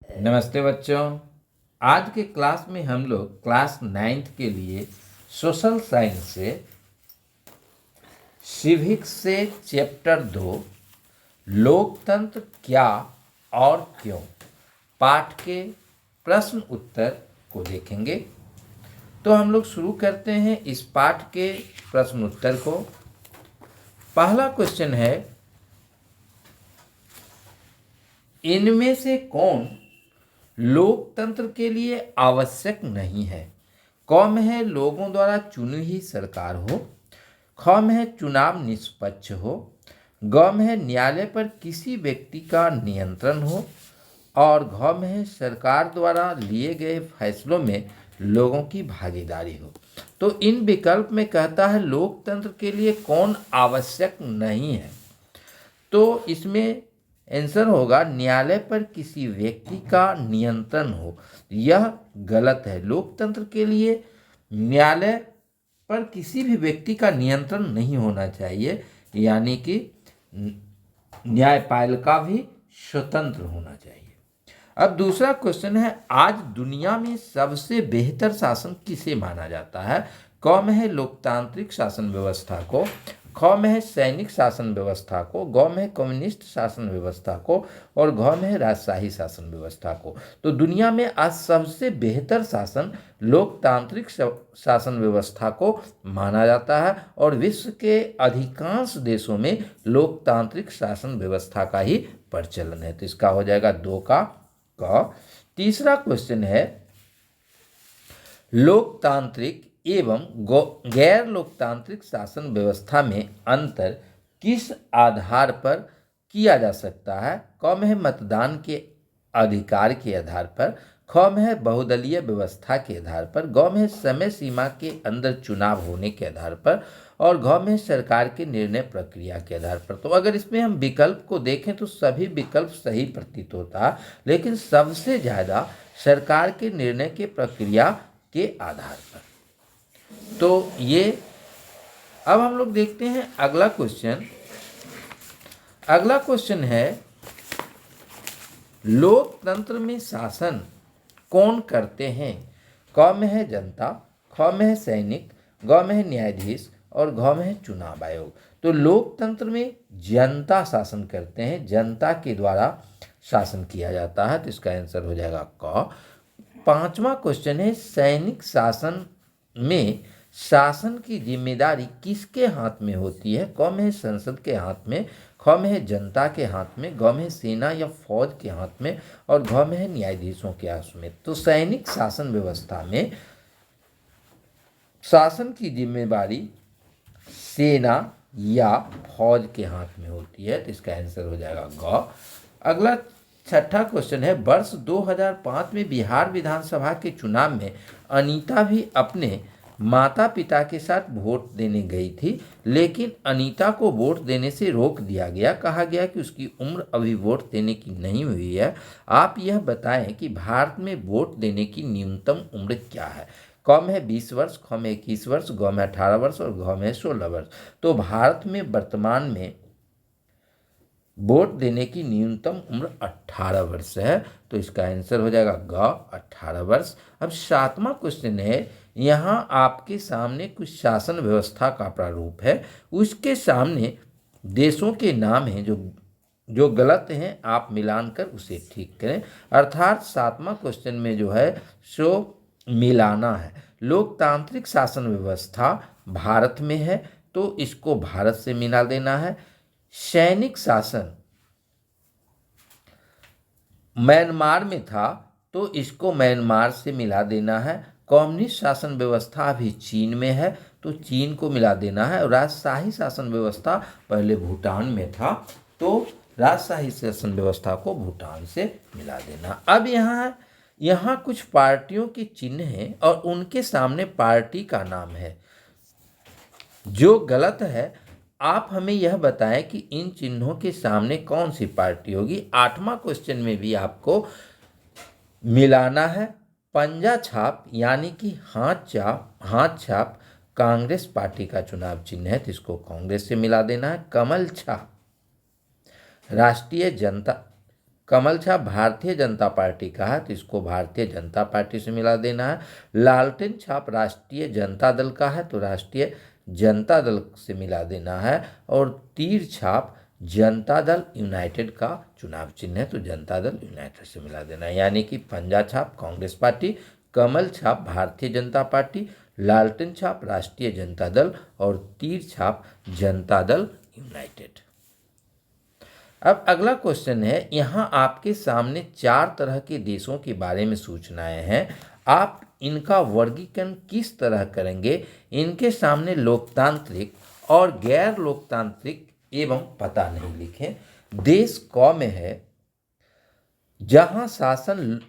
नमस्ते बच्चों। आज के क्लास में हम लोग क्लास 9th के लिए सोशल साइंस से सिविक्स से चैप्टर 2 लोकतंत्र क्या और क्यों पाठ के प्रश्न उत्तर को देखेंगे। तो हम लोग शुरू करते हैं इस पाठ के प्रश्न उत्तर को। पहला क्वेश्चन है, इनमें से कौन लोकतंत्र के लिए आवश्यक नहीं है? क में है लोगों द्वारा चुनी हुई सरकार हो, ख में है चुनाव निष्पक्ष हो, ग में है न्यायालय पर किसी व्यक्ति का नियंत्रण हो और घ में है सरकार द्वारा लिए गए फैसलों में लोगों की भागीदारी हो। तो इन विकल्प में कहता है लोकतंत्र के लिए कौन आवश्यक नहीं है। तो इसमें आंसर होगा न्यायालय पर किसी व्यक्ति का नियंत्रण हो। यह गलत है। लोकतंत्र के लिए न्यायालय पर किसी भी व्यक्ति का नियंत्रण नहीं होना चाहिए, यानी कि न्यायपालिका भी स्वतंत्र होना चाहिए। अब दूसरा क्वेश्चन है, आज दुनिया में सबसे बेहतर शासन किसे माना जाता है? क में है लोकतांत्रिक शासन व्यवस्था को, ख में है सैनिक शासन व्यवस्था को, ग में है कम्युनिस्ट शासन व्यवस्था को और घ में है राजशाही शासन व्यवस्था को। तो दुनिया में आज सबसे बेहतर शासन लोकतांत्रिक शासन व्यवस्था को माना जाता है और विश्व के अधिकांश देशों में लोकतांत्रिक शासन व्यवस्था का ही प्रचलन है। तो इसका हो जाएगा 2 का क। तीसरा क्वेश्चन है, लोकतांत्रिक एवं गैर लोकतांत्रिक शासन व्यवस्था में अंतर किस आधार पर किया जा सकता है? क में है मतदान के अधिकार के आधार पर, ख में है बहुदलीय व्यवस्था के आधार पर, ग में है समय सीमा के अंदर चुनाव होने के आधार पर और घ में है सरकार के निर्णय प्रक्रिया के आधार पर। तो अगर इसमें हम विकल्प को देखें तो सभी विकल्प सही प्रतीत होता है, लेकिन सबसे ज़्यादा सरकार के निर्णय के प्रक्रिया के आधार पर। तो ये अब हम लोग देखते हैं अगला क्वेश्चन। अगला क्वेश्चन है, लोकतंत्र में शासन कौन करते हैं? क में है जनता, ख में है सैनिक, ग में है न्यायाधीश और घ में है चुनाव आयोग। तो लोकतंत्र में जनता शासन करते हैं, जनता के द्वारा शासन किया जाता है। तो इसका आंसर हो जाएगा क। पांचवा क्वेश्चन है, सैनिक शासन में शासन की जिम्मेदारी किसके हाथ में होती है? क में है संसद के हाथ में, ख में है जनता के हाथ में, ग में है सेना या फौज के हाथ में और घ में है न्यायाधीशों के हाथ में। तो सैनिक शासन व्यवस्था में शासन की जिम्मेदारी सेना या फौज के हाथ में होती है। तो इसका आंसर हो जाएगा ग। अगला छठा क्वेश्चन है, वर्ष 2005 में बिहार विधानसभा के चुनाव में अनीता भी अपने माता पिता के साथ वोट देने गई थी, लेकिन अनीता को वोट देने से रोक दिया गया। कहा गया कि उसकी उम्र अभी वोट देने की नहीं हुई है। आप यह बताएं कि भारत में वोट देने की न्यूनतम उम्र क्या है? क में है 20 वर्ष, ख में 21 वर्ष, ग में 18 वर्ष और घ में 16 वर्ष। तो भारत में वर्तमान में वोट देने की न्यूनतम उम्र 18 वर्ष है। तो इसका आंसर हो जाएगा ग, 18 वर्ष। अब 7वां क्वेश्चन है, यहाँ आपके सामने कुछ शासन व्यवस्था का प्रारूप है, उसके सामने देशों के नाम हैं जो गलत हैं, आप मिलान कर उसे ठीक करें। अर्थात 7वां क्वेश्चन में जो है सो मिलाना है। लोकतांत्रिक शासन व्यवस्था भारत में है तो इसको भारत से मिला देना है। सैनिक शासन म्यांमार में था तो इसको म्यांमार से मिला देना है। कम्युनिस्ट शासन व्यवस्था अभी चीन में है तो चीन को मिला देना है। और राजशाही शासन व्यवस्था पहले भूटान में था तो राजशाही शासन व्यवस्था को भूटान से मिला देना। अब यहाँ कुछ पार्टियों के चिन्ह हैं और उनके सामने पार्टी का नाम है जो गलत है। आप हमें यह बताएं कि इन चिन्हों के सामने कौन सी पार्टी होगी। 8वां क्वेश्चन में भी आपको मिलाना है। पंजा छाप यानी कि हाथ छाप कांग्रेस पार्टी का चुनाव चिन्ह है तो इसको कांग्रेस से मिला देना है। कमल छाप राष्ट्रीय जनता कमल छाप भारतीय जनता पार्टी का है तो इसको भारतीय जनता पार्टी से मिला देना है। लालटेन छाप राष्ट्रीय जनता दल का है तो राष्ट्रीय जनता दल से मिला देना है। और तीर छाप जनता दल यूनाइटेड का चुनाव चिन्ह है तो जनता दल यूनाइटेड से मिला देना है। यानी कि पंजा छाप कांग्रेस पार्टी, कमल छाप भारतीय जनता पार्टी, लालटेन छाप राष्ट्रीय जनता दल और तीर छाप जनता दल यूनाइटेड। अब अगला क्वेश्चन है, यहाँ आपके सामने 4 तरह के देशों के बारे में सूचनाएं हैं, आप इनका वर्गीकरण किस तरह करेंगे? इनके सामने लोकतांत्रिक और गैर लोकतांत्रिक एवं पता नहीं लिखें। देश क में है जहां शासन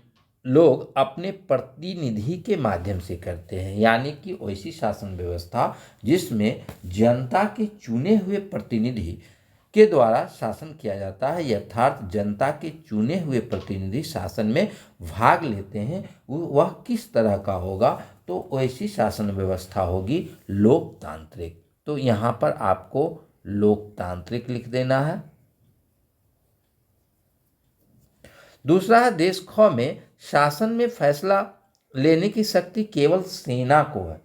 लोग अपने प्रतिनिधि के माध्यम से करते हैं, यानी कि वैसी शासन व्यवस्था जिसमें जनता के चुने हुए प्रतिनिधि के द्वारा शासन किया जाता है, अर्थात जनता के चुने हुए प्रतिनिधि शासन में भाग लेते हैं, वह किस तरह का होगा? तो वैसी शासन व्यवस्था होगी लोकतांत्रिक। तो यहाँ पर आपको लोकतांत्रिक लिख देना है। दूसरा है, देश ख में शासन में फैसला लेने की शक्ति केवल सेना को है,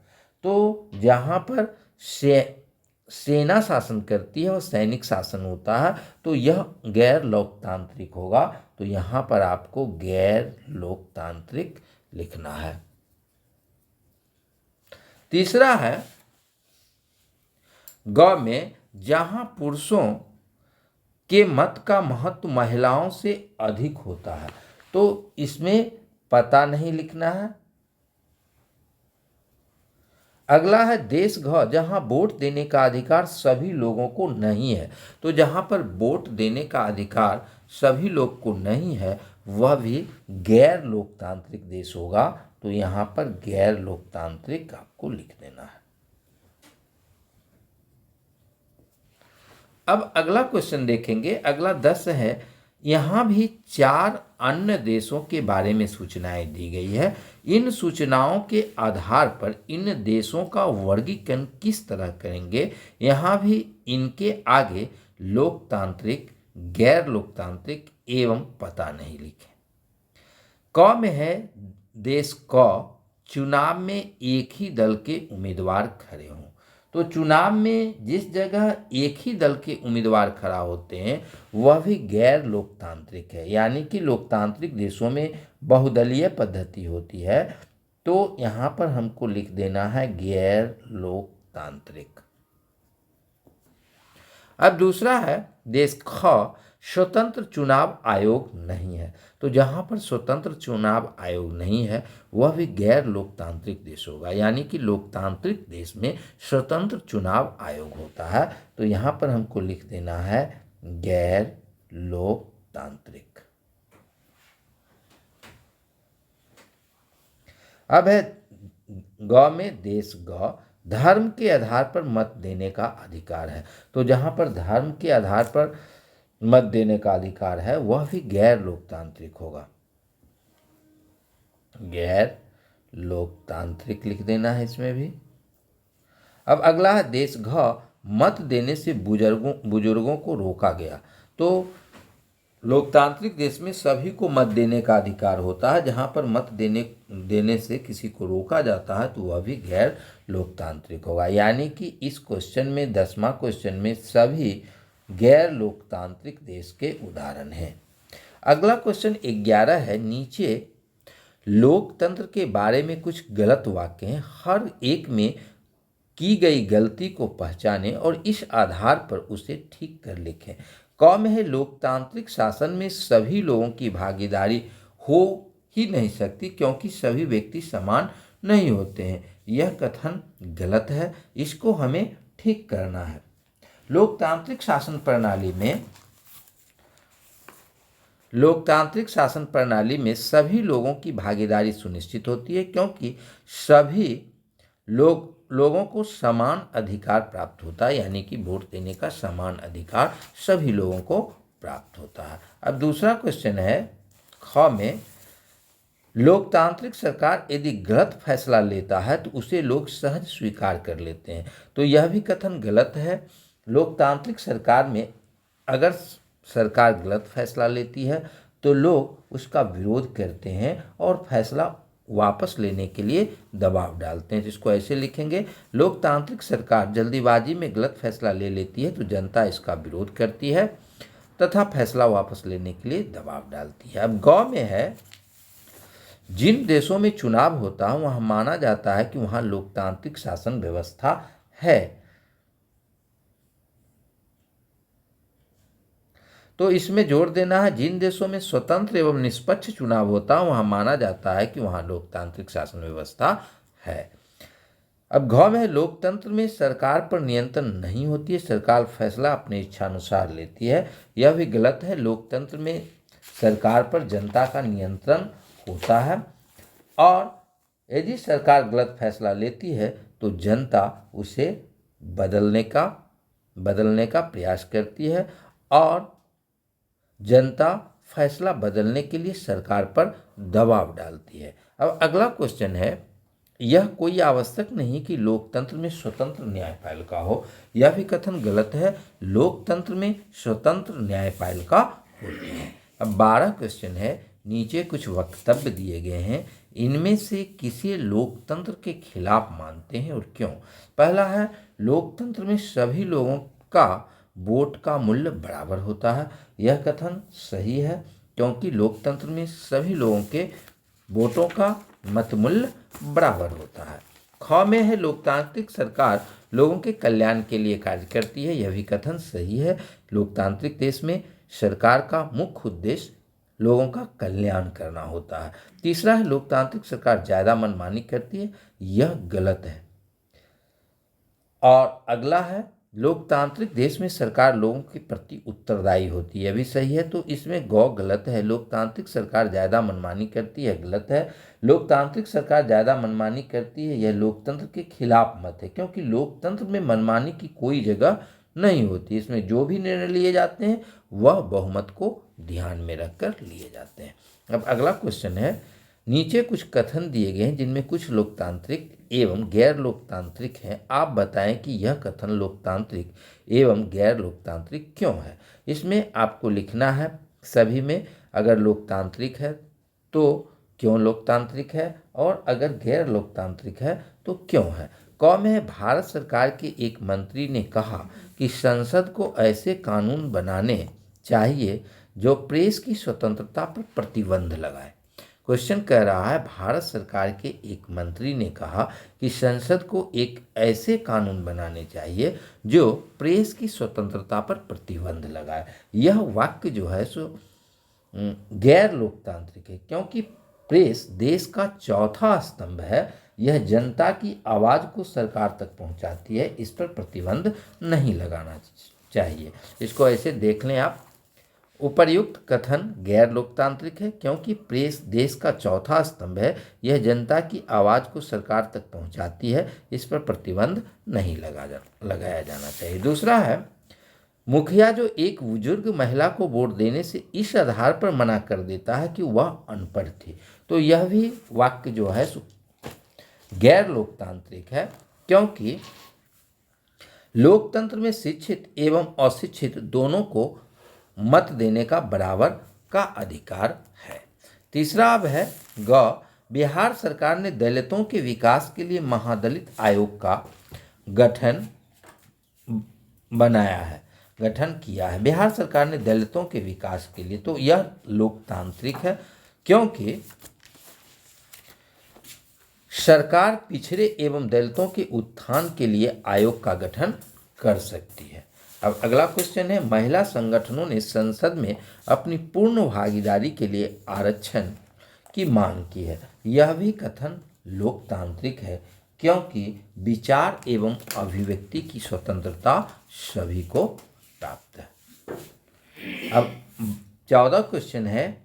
तो जहाँ पर सेना शासन करती है और सैनिक शासन होता है तो यह गैर लोकतांत्रिक होगा। तो यहाँ पर आपको गैर लोकतांत्रिक लिखना है। तीसरा है, ग में जहां पुरुषों के मत का महत्व महिलाओं से अधिक होता है, तो इसमें पता नहीं लिखना है। अगला है, देश घ जहां वोट देने का अधिकार सभी लोगों को नहीं है, तो जहां पर वोट देने का अधिकार सभी लोग को नहीं है वह भी गैर लोकतांत्रिक देश होगा। तो यहाँ पर गैर लोकतांत्रिक आपको लिख देना है। अब अगला क्वेश्चन देखेंगे, अगला 10 है, यहाँ भी 4 अन्य देशों के बारे में सूचनाएं दी गई है। इन सूचनाओं के आधार पर इन देशों का वर्गीकरण किस तरह करेंगे? यहाँ भी इनके आगे लोकतांत्रिक, गैर लोकतांत्रिक एवं पता नहीं लिखे। क में है, देश क चुनाव में एक ही दल के उम्मीदवार खड़े हों, तो चुनाव में जिस जगह एक ही दल के उम्मीदवार खड़ा होते हैं वह भी गैर लोकतांत्रिक है, यानी कि लोकतांत्रिक देशों में बहुदलीय पद्धति होती है, तो यहाँ पर हमको लिख देना है गैर लोकतांत्रिक। अब दूसरा है, देश ख स्वतंत्र चुनाव आयोग नहीं है, तो जहाँ पर स्वतंत्र चुनाव आयोग नहीं है वह भी गैर लोकतांत्रिक देश होगा, यानी कि लोकतांत्रिक देश में स्वतंत्र चुनाव आयोग होता है, तो यहाँ पर हमको लिख देना है गैर लोकतांत्रिक। अब है, ग में देश ग धर्म के आधार पर मत देने का अधिकार है, तो जहाँ पर धर्म के आधार पर मत देने का अधिकार है वह भी गैर लोकतांत्रिक होगा, गैर लोकतांत्रिक लिख देना है इसमें भी। अब अगला है, देश घ मत देने से बुजुर्गों को रोका गया, तो लोकतांत्रिक देश में सभी को मत देने का अधिकार होता है, जहाँ पर मत देने से किसी को रोका जाता है तो वह भी गैर लोकतांत्रिक होगा, यानी कि इस क्वेश्चन में 10वां क्वेश्चन में सभी गैर लोकतांत्रिक देश के उदाहरण हैं। अगला क्वेश्चन 11 है, नीचे लोकतंत्र के बारे में कुछ गलत वाक्य हैं, हर एक में की गई गलती को पहचानें और इस आधार पर उसे ठीक कर लिखें। क में है, लोकतांत्रिक शासन में सभी लोगों की भागीदारी हो ही नहीं सकती क्योंकि सभी व्यक्ति समान नहीं होते हैं, यह कथन गलत है, इसको हमें ठीक करना है। लोकतांत्रिक शासन प्रणाली में सभी लोगों की भागीदारी सुनिश्चित होती है क्योंकि सभी लोगों को समान अधिकार प्राप्त होता है, यानी कि वोट देने का समान अधिकार सभी लोगों को प्राप्त होता है। अब दूसरा क्वेश्चन है, ख में लोकतांत्रिक सरकार यदि गलत फैसला लेता है तो उसे लोग सहज स्वीकार कर लेते हैं, तो यह भी कथन गलत है। लोकतांत्रिक सरकार में अगर सरकार गलत फैसला लेती है तो लोग उसका विरोध करते हैं और फैसला वापस लेने के लिए दबाव डालते हैं। जिसको ऐसे लिखेंगे, लोकतांत्रिक सरकार जल्दीबाजी में गलत फैसला ले लेती है तो जनता इसका विरोध करती है तथा फैसला वापस लेने के लिए दबाव डालती है। अब गौ में है, जिन देशों में चुनाव होता है वहाँ माना जाता है कि वहाँ लोकतांत्रिक शासन व्यवस्था है। तो इसमें जोर देना है, जिन देशों में स्वतंत्र एवं निष्पक्ष चुनाव होता है वहाँ माना जाता है कि वहाँ लोकतांत्रिक शासन व्यवस्था है। अब घ में लोकतंत्र में सरकार पर नियंत्रण नहीं होती है, सरकार फैसला अपने इच्छानुसार लेती है। यह भी गलत है, लोकतंत्र में सरकार पर जनता का नियंत्रण होता है और यदि सरकार गलत फैसला लेती है तो जनता उसे बदलने का प्रयास करती है और जनता फैसला बदलने के लिए सरकार पर दबाव डालती है। अब अगला क्वेश्चन है, यह कोई आवश्यक नहीं कि लोकतंत्र में स्वतंत्र न्यायपालिका हो। यह भी कथन गलत है, लोकतंत्र में स्वतंत्र न्यायपालिका होती है। अब 12 क्वेश्चन है, नीचे कुछ वक्तव्य दिए गए हैं, इनमें से किसी लोकतंत्र के खिलाफ मानते हैं और क्यों। पहला है, लोकतंत्र में सभी लोगों का वोट का मूल्य बराबर होता है। यह कथन सही है क्योंकि लोकतंत्र में सभी लोगों के वोटों का मत मूल्य बराबर होता है। ख में है, लोकतांत्रिक सरकार लोगों के कल्याण के लिए कार्य करती है। यह भी कथन सही है, लोकतांत्रिक देश में सरकार का मुख्य उद्देश्य लोगों का कल्याण करना होता है। तीसरा है, लोकतांत्रिक सरकार ज़्यादा मनमानी करती है। यह गलत है। और अगला है, लोकतांत्रिक देश में सरकार लोगों के प्रति उत्तरदायी होती है। यह भी सही है, तो इसमें गौ गलत है, लोकतांत्रिक सरकार ज़्यादा मनमानी करती है, गलत है। लोकतांत्रिक सरकार ज़्यादा मनमानी करती है, यह लोकतंत्र के खिलाफ मत है क्योंकि लोकतंत्र में मनमानी की कोई जगह नहीं होती। इसमें जो भी निर्णय लिए जाते हैं वह बहुमत को ध्यान में रखकर लिए जाते हैं। अब अगला क्वेश्चन है, नीचे कुछ कथन दिए गए हैं जिनमें कुछ लोकतांत्रिक एवं गैर लोकतांत्रिक हैं। आप बताएं कि यह कथन लोकतांत्रिक एवं गैर लोकतांत्रिक क्यों है। इसमें आपको लिखना है, सभी में अगर लोकतांत्रिक है तो क्यों लोकतांत्रिक है और अगर गैर लोकतांत्रिक है तो क्यों है। क में भारत सरकार के एक मंत्री ने कहा कि संसद को ऐसे कानून बनाने चाहिए जो प्रेस की स्वतंत्रता पर प्रतिबंध लगाए। क्वेश्चन कह रहा है, भारत सरकार के एक मंत्री ने कहा कि संसद को एक ऐसे कानून बनाने चाहिए जो प्रेस की स्वतंत्रता पर प्रतिबंध लगाए। यह वाक्य जो है सो गैर लोकतांत्रिक है क्योंकि प्रेस देश का चौथा स्तंभ है। यह जनता की आवाज़ को सरकार तक पहुंचाती है, इस पर प्रतिबंध नहीं लगाना चाहिए। इसको ऐसे देख लें आप, उपर्युक्त कथन गैर लोकतांत्रिक है क्योंकि प्रेस देश का चौथा स्तंभ है, यह जनता की आवाज़ को सरकार तक पहुंचाती है, इस पर प्रतिबंध नहीं लगाया जाना चाहिए। दूसरा है, मुखिया जो एक बुजुर्ग महिला को वोट देने से इस आधार पर मना कर देता है कि वह अनपढ़ थी, तो यह भी वाक्य जो है गैर लोकतांत्रिक है क्योंकि लोकतंत्र में शिक्षित एवं अशिक्षित दोनों को मत देने का बराबर का अधिकार है। तीसरा अब है ग, बिहार सरकार ने दलितों के विकास के लिए महादलित आयोग का गठन किया है। बिहार सरकार ने दलितों के विकास के लिए, तो यह लोकतांत्रिक है क्योंकि सरकार पिछड़े एवं दलितों के उत्थान के लिए आयोग का गठन कर सकती है। अब अगला क्वेश्चन है, महिला संगठनों ने संसद में अपनी पूर्ण भागीदारी के लिए आरक्षण की मांग की है। यह भी कथन लोकतांत्रिक है क्योंकि विचार एवं अभिव्यक्ति की स्वतंत्रता सभी को प्राप्त है। अब 14 क्वेश्चन है,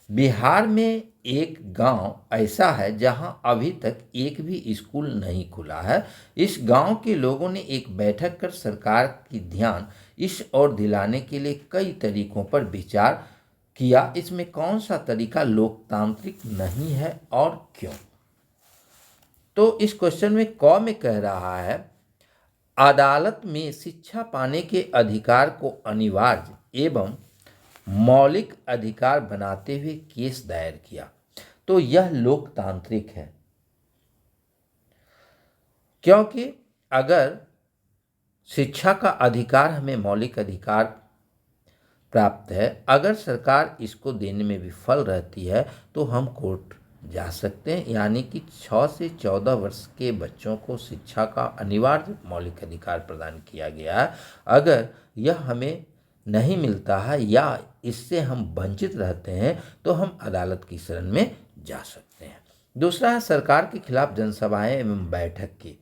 बिहार में एक गांव ऐसा है जहां अभी तक एक भी स्कूल नहीं खुला है। इस गांव के लोगों ने एक बैठक कर सरकार की ध्यान इस ओर दिलाने के लिए कई तरीकों पर विचार किया। इसमें कौन सा तरीका लोकतांत्रिक नहीं है और क्यों। तो इस क्वेश्चन में क में कह रहा है, अदालत में शिक्षा पाने के अधिकार को अनिवार्य एवं मौलिक अधिकार बनाते हुए केस दायर किया, तो यह लोकतांत्रिक है। क्योंकि अगर शिक्षा का अधिकार हमें मौलिक अधिकार प्राप्त है, अगर सरकार इसको देने में विफल रहती है तो हम कोर्ट जा सकते हैं। यानी कि 6 से 14 वर्ष के बच्चों को शिक्षा का अनिवार्य मौलिक अधिकार प्रदान किया गया है। अगर यह हमें नहीं मिलता है या इससे हम वंचित रहते हैं तो हम अदालत की शरण में जा सकते हैं। दूसरा है सरकार के खिलाफ जनसभाएं एवं बैठक की,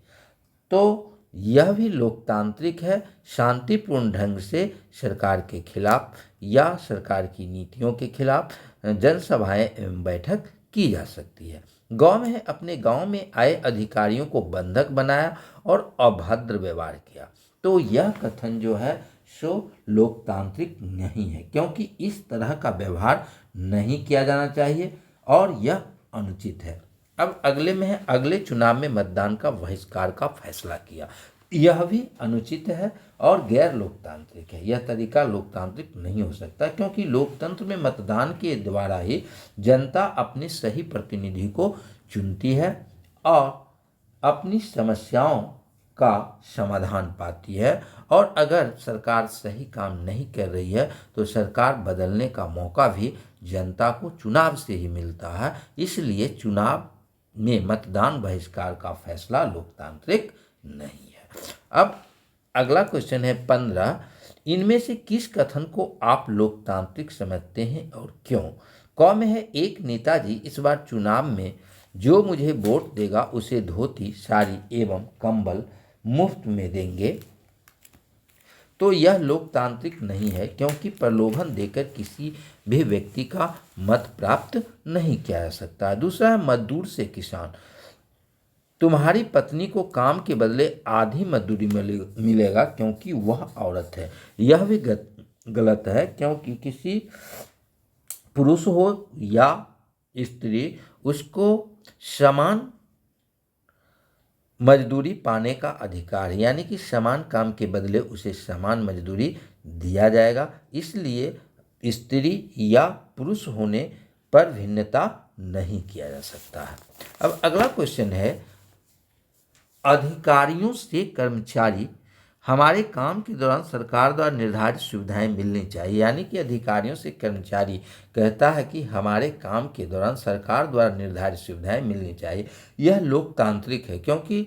तो यह भी लोकतांत्रिक है। शांतिपूर्ण ढंग से सरकार के खिलाफ या सरकार की नीतियों के खिलाफ जनसभाएं एवं बैठक की जा सकती है। गांव में अपने गांव में आए अधिकारियों को बंधक बनाया और अभद्र व्यवहार किया, तो यह कथन जो है सो लोकतांत्रिक नहीं है, क्योंकि इस तरह का व्यवहार नहीं किया जाना चाहिए और यह अनुचित है। अब अगले में है, अगले चुनाव में मतदान का बहिष्कार का फैसला किया, यह भी अनुचित है और गैर लोकतांत्रिक है। यह तरीका लोकतांत्रिक नहीं हो सकता, क्योंकि लोकतंत्र में मतदान के द्वारा ही जनता अपने सही प्रतिनिधि को चुनती है और अपनी समस्याओं का समाधान पाती है। और अगर सरकार सही काम नहीं कर रही है तो सरकार बदलने का मौका भी जनता को चुनाव से ही मिलता है। इसलिए चुनाव में मतदान बहिष्कार का फैसला लोकतांत्रिक नहीं है। अब अगला क्वेश्चन है 15, इनमें से किस कथन को आप लोकतांत्रिक समझते हैं और क्यों? क में है, एक नेताजी इस बार चुनाव में जो मुझे वोट देगा उसे धोती, साड़ी एवं कंबल मुफ्त में देंगे, तो यह लोकतांत्रिक नहीं है, क्योंकि प्रलोभन देकर किसी भी व्यक्ति का मत प्राप्त नहीं किया जा सकता। दूसरा है मजदूर से किसान, तुम्हारी पत्नी को काम के बदले आधी मजदूरी मिलेगा क्योंकि वह औरत है, यह भी गलत है, क्योंकि किसी पुरुष हो या स्त्री उसको समान मजदूरी पाने का अधिकार है, यानी कि समान काम के बदले उसे समान मजदूरी दिया जाएगा। इसलिए स्त्री या पुरुष होने पर भिन्नता नहीं किया जा सकता है। अब अगला क्वेश्चन है, अधिकारियों से कर्मचारी हमारे काम के दौरान सरकार द्वारा निर्धारित सुविधाएं मिलनी चाहिए, यानी कि अधिकारियों से कर्मचारी कहता है कि हमारे काम के दौरान सरकार द्वारा निर्धारित सुविधाएं मिलनी चाहिए। यह लोकतांत्रिक है, क्योंकि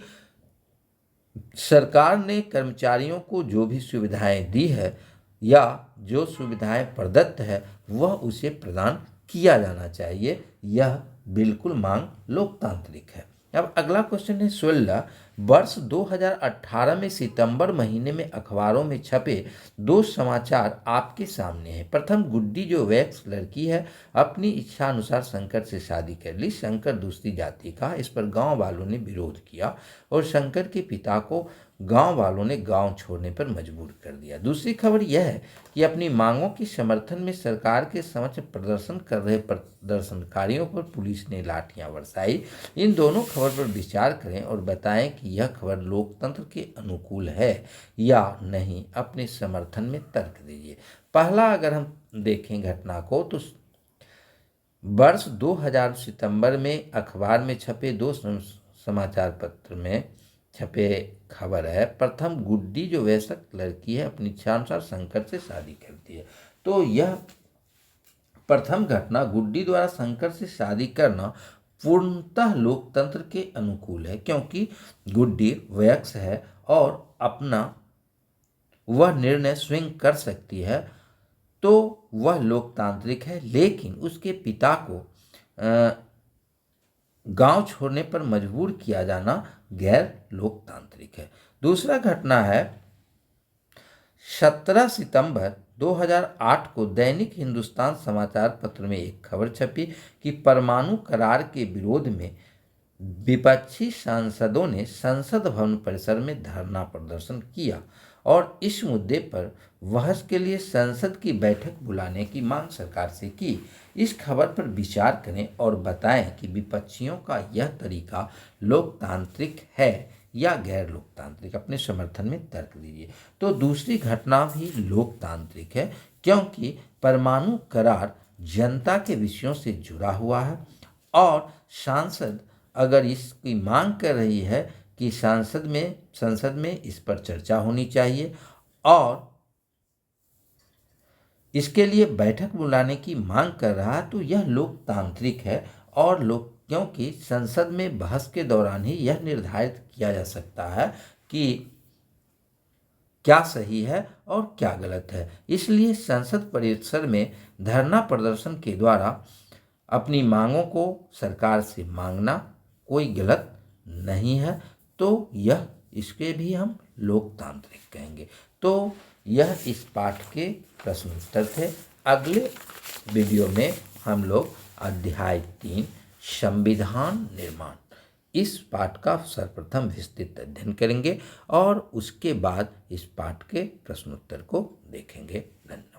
सरकार ने कर्मचारियों को जो भी सुविधाएं दी है या जो सुविधाएं प्रदत्त है वह उसे प्रदान किया जाना चाहिए। यह बिल्कुल मांग लोकतांत्रिक है। अब अगला क्वेश्चन है 16, वर्ष 2018 में सितंबर महीने में अखबारों में छपे 2 समाचार आपके सामने हैं। प्रथम, गुड्डी जो वैक्स लड़की है अपनी इच्छा अनुसार शंकर से शादी कर ली। शंकर दूसरी जाति का, इस पर गांव वालों ने विरोध किया और शंकर के पिता को गांव वालों ने गांव छोड़ने पर मजबूर कर दिया। दूसरी खबर यह है कि अपनी मांगों के समर्थन में सरकार के समक्ष प्रदर्शन कर रहे प्रदर्शनकारियों पर पुलिस ने लाठियां बरसाई। इन दोनों खबर पर विचार करें और बताएं कि यह खबर लोकतंत्र के अनुकूल है या नहीं। अपने समर्थन में तर्क दीजिए। पहला अगर हम देखें घटना को तो वर्ष 2000 सितंबर में अखबार में छपे 2 समाचार पत्र में छपे खबर है, प्रथम, गुड्डी जो वयस्क लड़की है अपनी इच्छानुसार शंकर से शादी करती है। तो यह प्रथम घटना गुड्डी द्वारा शंकर से शादी करना पूर्णतः लोकतंत्र के अनुकूल है, क्योंकि गुड्डी वयस्क है और अपना वह निर्णय स्वयं कर सकती है, तो वह लोकतांत्रिक है। लेकिन उसके पिता को गांव छोड़ने पर मजबूर किया जाना गैर लोकतांत्रिक है। दूसरा घटना है 17 सितंबर 2008 को दैनिक हिंदुस्तान समाचार पत्र में एक खबर छपी कि परमाणु करार के विरोध में विपक्षी सांसदों ने संसद भवन परिसर में धरना प्रदर्शन किया और इस मुद्दे पर बहस के लिए संसद की बैठक बुलाने की मांग सरकार से की। इस खबर पर विचार करें और बताएं कि विपक्षियों का यह तरीका लोकतांत्रिक है या गैर लोकतांत्रिक। अपने समर्थन में तर्क दीजिए। तो दूसरी घटना भी लोकतांत्रिक है, क्योंकि परमाणु करार जनता के विषयों से जुड़ा हुआ है और सांसद अगर इसकी मांग कर रही है कि संसद में इस पर चर्चा होनी चाहिए और इसके लिए बैठक बुलाने की मांग कर रहा है, तो यह लोकतांत्रिक है और लोग क्योंकि संसद में बहस के दौरान ही यह निर्धारित किया जा सकता है कि क्या सही है और क्या गलत है। इसलिए संसद परिसर में धरना प्रदर्शन के द्वारा अपनी मांगों को सरकार से मांगना कोई गलत नहीं है, तो यह इसके भी हम लोकतांत्रिक कहेंगे। तो यह इस पाठ के प्रश्न उत्तर थे। अगले वीडियो में हम लोग अध्याय 3 संविधान निर्माण इस पाठ का सर्वप्रथम विस्तृत अध्ययन करेंगे और उसके बाद इस पाठ के प्रश्नोत्तर को देखेंगे। धन्यवाद।